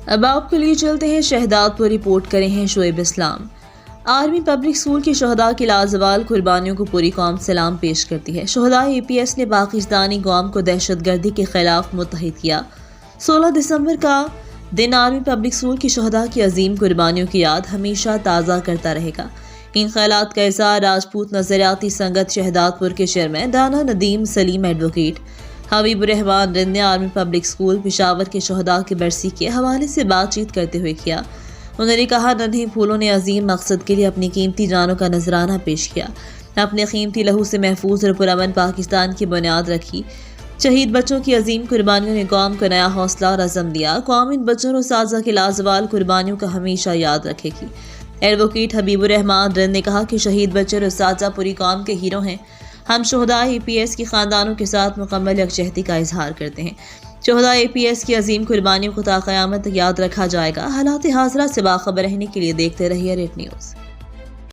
اب آپ کے لیے چلتے ہیں شہداد پر رپورٹ کرے ہیں شعیب اسلام۔ آرمی پبلک اسکول کے شہداء کی لازوال قربانیوں کو پوری قوم سلام پیش کرتی ہے۔ شہداء APS نے پاکستانی قوم کو دہشت گردی کے خلاف متحد کیا۔ 16 دسمبر کا دن آرمی پبلک اسکول کے شہداء کی عظیم قربانیوں کی یاد ہمیشہ تازہ کرتا رہے گا۔ ان خیالات کا اظہار راجپوت نظریاتی سنگت شہداد پور کے چیئرمین دانا ندیم سلیم ایڈوکیٹ حبیب الرحمان رند نے آرمی پبلک اسکول پشاور کے شہداء کی برسی کے حوالے سے بات چیت کرتے ہوئے کیا۔ انہوں نے کہا، ننھے پھولوں نے عظیم مقصد کے لیے اپنی قیمتی جانوں کا نذرانہ پیش کیا، اپنے قیمتی لہو سے محفوظ اور پرامن پاکستان کی بنیاد رکھی۔ شہید بچوں کی عظیم قربانیوں نے قوم کو نیا حوصلہ اور عزم دیا۔ قوم ان بچوں اور اساتذہ کی لازوال قربانیوں کا ہمیشہ یاد رکھے گی۔ ایڈوکیٹ حبیب الرحمان رند نے کہا کہ شہید بچے اور اساتذہ پوری قوم کے ہیرو ہیں۔ ہم شہداء APS کی خاندانوں کے ساتھ مکمل یکجہتی کا اظہار کرتے ہیں۔ شہداء APS کی عظیم قربانیوں کو تا قیامت تک یاد رکھا جائے گا۔ حالات حاضرہ سے باخبر رہنے کے لیے دیکھتے رہیے ریڈ نیوز۔